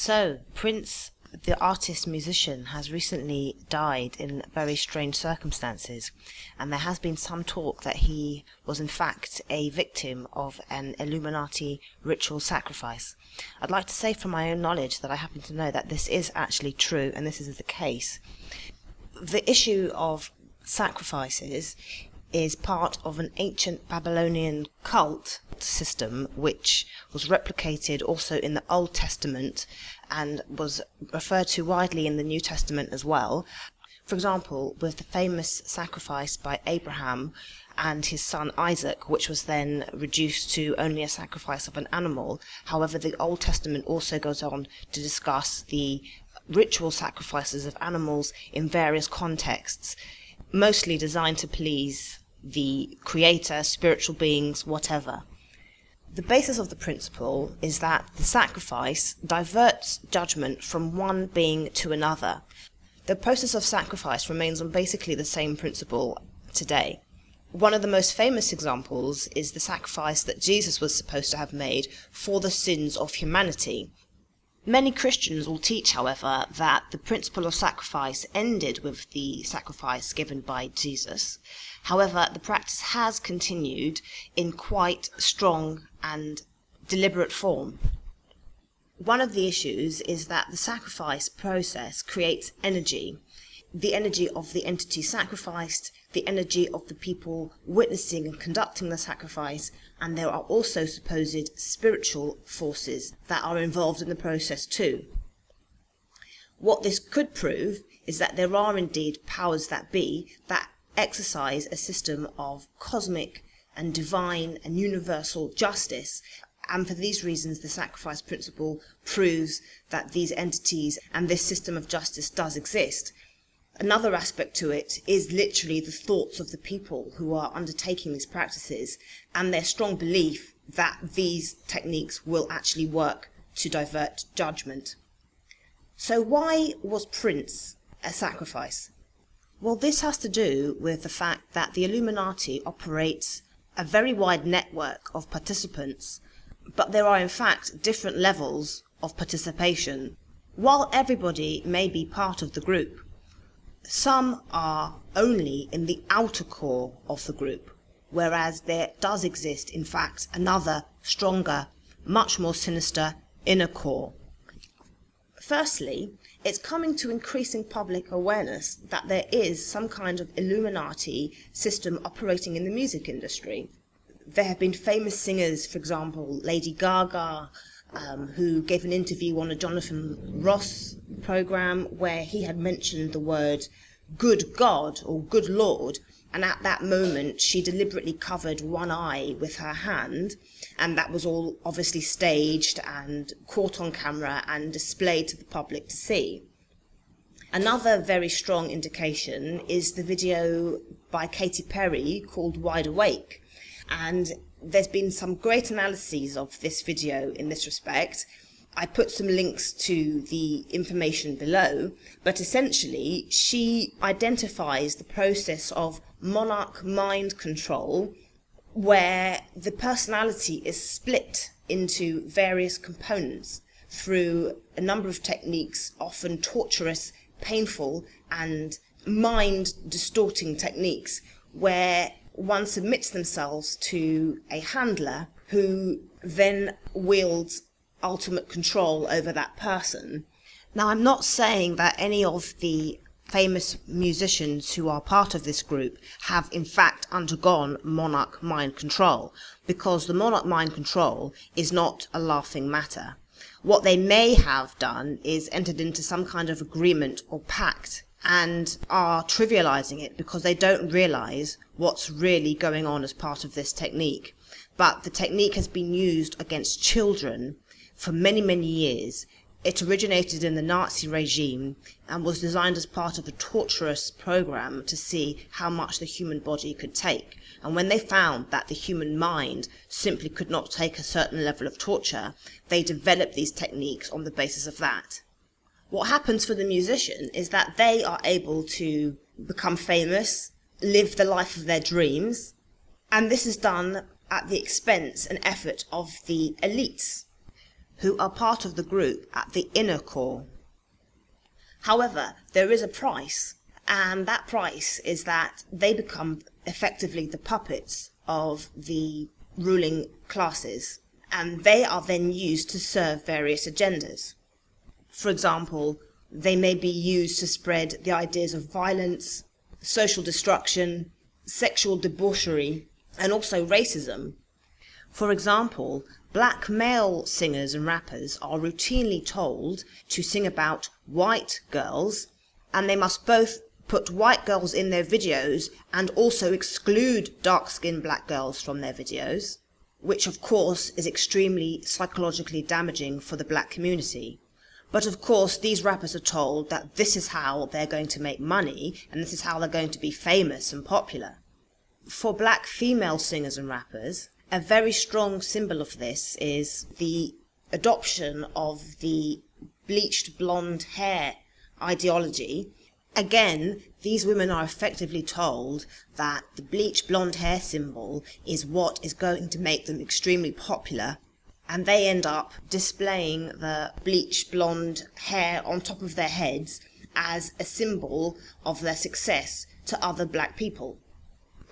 So, Prince, the artist-musician, has recently died in very strange circumstances, and there has been some talk that he was in fact a victim of an Illuminati ritual sacrifice. I'd like to say from my own knowledge that I happen to know that this is actually true, and this is the case. The issue of sacrifices is part of an ancient Babylonian cult system which was replicated also in the Old Testament and was referred to widely in the New Testament as well. For example, with the famous sacrifice by Abraham and his son Isaac, which was then reduced to only a sacrifice of an animal. However, the Old Testament also goes on to discuss the ritual sacrifices of animals in various contexts, mostly designed to please the creator, spiritual beings, whatever. The basis of the principle is that the sacrifice diverts judgment from one being to another. The process of sacrifice remains on basically the same principle today. One of the most famous examples is the sacrifice that Jesus was supposed to have made for the sins of humanity. Many Christians will teach, however, that the principle of sacrifice ended with the sacrifice given by Jesus. However, the practice has continued in quite strong and deliberate form. One of the issues is that the sacrifice process creates energy. The energy of the entity sacrificed, the energy of the people witnessing and conducting the sacrifice, and there are also supposed spiritual forces that are involved in the process too. What this could prove is that there are indeed powers that be that exercise a system of cosmic and divine and universal justice, and for these reasons the sacrifice principle proves that these entities and this system of justice does exist. Another aspect to it is literally the thoughts of the people who are undertaking these practices and their strong belief that these techniques will actually work to divert judgment. So why was Prince a sacrifice? Well, this has to do with the fact that the Illuminati operates a very wide network of participants, but there are in fact different levels of participation. While everybody may be part of the group, some are only in the outer core of the group, whereas there does exist, in fact, another, stronger, much more sinister inner core. Firstly, it's coming to increasing public awareness that there is some kind of Illuminati system operating in the music industry. There have been famous singers, for example, Lady Gaga, who gave an interview on a Jonathan Ross program where he had mentioned the word good God or good Lord, and at that moment she deliberately covered one eye with her hand, and that was all obviously staged and caught on camera and displayed to the public to see. Another very strong indication is the video by Katy Perry called Wide Awake, and there's been some great analyses of this video in this respect. I put some links to the information below, but essentially she identifies the process of monarch mind control where the personality is split into various components through a number of techniques, often torturous, painful and mind-distorting techniques, where one submits themselves to a handler who then wields ultimate control over that person. Now, I'm not saying that any of the famous musicians who are part of this group have in fact undergone monarch mind control, because the monarch mind control is not a laughing matter. What they may have done is entered into some kind of agreement or pact and are trivializing it because they don't realize what's really going on as part of this technique. But the technique has been used against children for many, many years. It originated in the Nazi regime and was designed as part of a torturous program to see how much the human body could take. And when they found that the human mind simply could not take a certain level of torture, they developed these techniques on the basis of that. What happens for the musician is that they are able to become famous, live the life of their dreams, and this is done at the expense and effort of the elites. who are part of the group at the inner core. However, there is a price, and that price is that they become effectively the puppets of the ruling classes, and they are then used to serve various agendas. For example, they may be used to spread the ideas of violence, social destruction, sexual debauchery, and also racism. For example, black male singers and rappers are routinely told to sing about white girls, and they must both put white girls in their videos and also exclude dark-skinned black girls from their videos, which of course is extremely psychologically damaging for the black community. But of course these rappers are told that this is how they're going to make money and this is how they're going to be famous and popular. For black female singers and rappers, a very strong symbol of this is the adoption of the bleached blonde hair ideology. Again, these women are effectively told that the bleached blonde hair symbol is what is going to make them extremely popular, and they end up displaying the bleached blonde hair on top of their heads as a symbol of their success to other black people.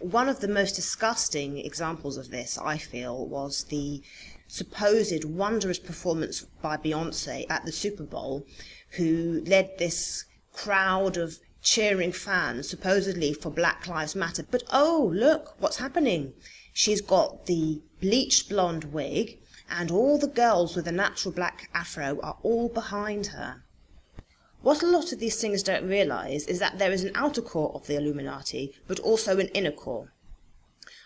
One of the most disgusting examples of this, I feel, was the supposed wondrous performance by Beyonce at the Super Bowl, who led this crowd of cheering fans, supposedly for Black Lives Matter. But oh, look what's happening. She's got the bleached blonde wig, and all the girls with a natural black afro are all behind her. What a lot of these singers don't realise is that there is an outer core of the Illuminati, but also an inner core.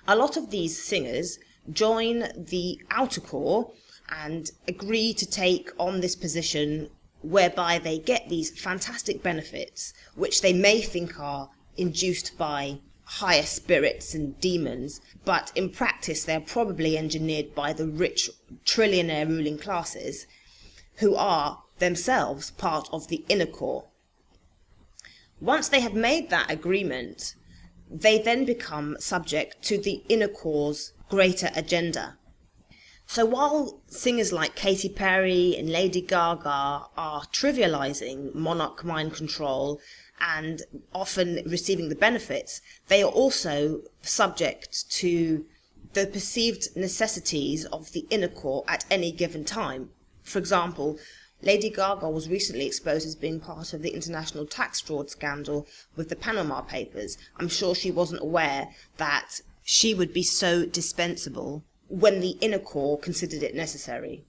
A lot of these singers join the outer core and agree to take on this position whereby they get these fantastic benefits, which they may think are induced by higher spirits and demons, but in practice they're probably engineered by the rich trillionaire ruling classes, who are themselves part of the inner core. Once they have made that agreement, they then become subject to the inner core's greater agenda. So while singers like Katy Perry and Lady Gaga are trivializing monarch mind control and often receiving the benefits, they are also subject to the perceived necessities of the inner core at any given time. For example, Lady Gaga was recently exposed as being part of the international tax fraud scandal with the Panama Papers. I'm sure she wasn't aware that she would be so dispensable when the inner core considered it necessary.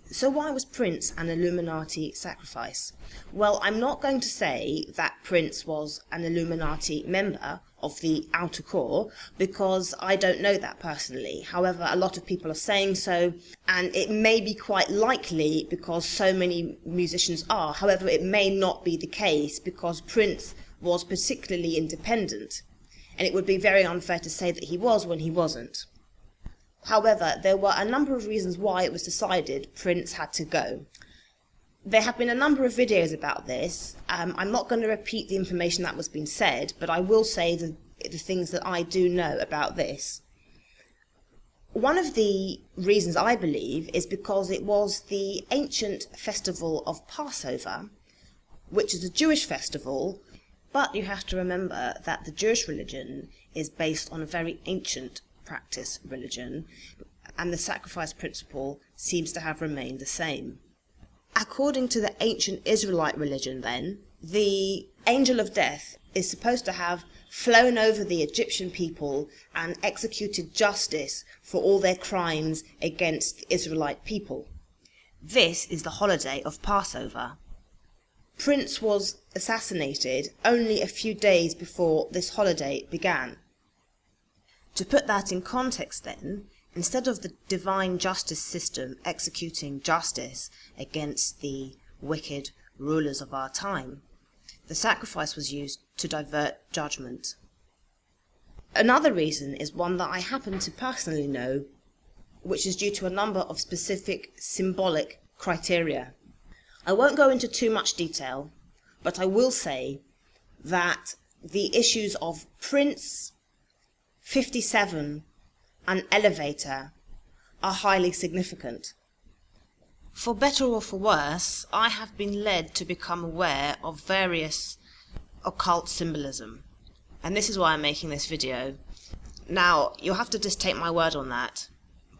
So why was Prince an Illuminati sacrifice? Well, I'm not going to say that Prince was an Illuminati member of the outer core, because I don't know that personally. However, a lot of people are saying so, and it may be quite likely because so many musicians are. However, it may not be the case because Prince was particularly independent, and it would be very unfair to say that he was when he wasn't. However, there were a number of reasons why it was decided Prince had to go. There have been a number of videos about this. I'm not going to repeat the information that was being said, but I will say the things that I do know about this. One of the reasons I believe is because it was the ancient festival of Passover, which is a Jewish festival, but you have to remember that the Jewish religion is based on a very ancient practice religion, and the sacrifice principle seems to have remained the same. According to the ancient Israelite religion then, the angel of death is supposed to have flown over the Egyptian people and executed justice for all their crimes against the Israelite people. This is the holiday of Passover. Prince was assassinated only a few days before this holiday began. To put that in context then, instead of the divine justice system executing justice against the wicked rulers of our time, the sacrifice was used to divert judgment. Another reason is one that I happen to personally know, which is due to a number of specific symbolic criteria. I won't go into too much detail, but I will say that the issues of Prince, 57, and Elevator are highly significant. For better or for worse, I have been led to become aware of various occult symbolism, and this is why I'm making this video. Now, you'll have to just take my word on that,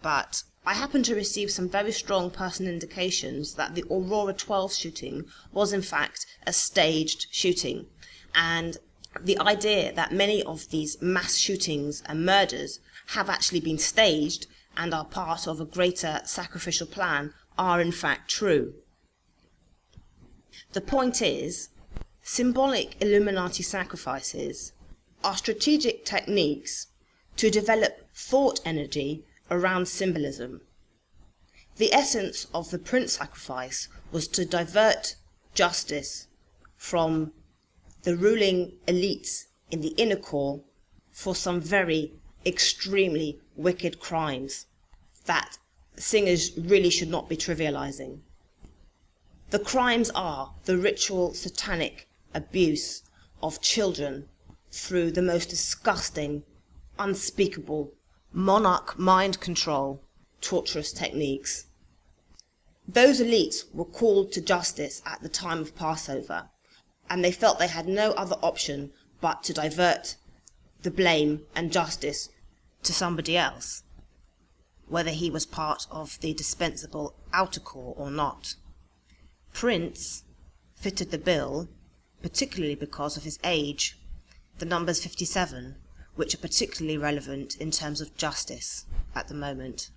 but I happen to receive some very strong personal indications that the Aurora 12 shooting was in fact a staged shooting, and the idea that many of these mass shootings and murders have actually been staged and are part of a greater sacrificial plan are in fact true. The point is, symbolic Illuminati sacrifices are strategic techniques to develop thought energy around symbolism. The essence of the Prince sacrifice was to divert justice from the ruling elites in the inner core for some very extremely wicked crimes that singers really should not be trivializing. The crimes are the ritual satanic abuse of children through the most disgusting, unspeakable, monarch mind control, torturous techniques. Those elites were called to justice at the time of Passover, and they felt they had no other option but to divert the blame and justice to somebody else, whether he was part of the dispensable outer core or not. Prince fitted the bill, particularly because of his age, the numbers 57, which are particularly relevant in terms of justice at the moment.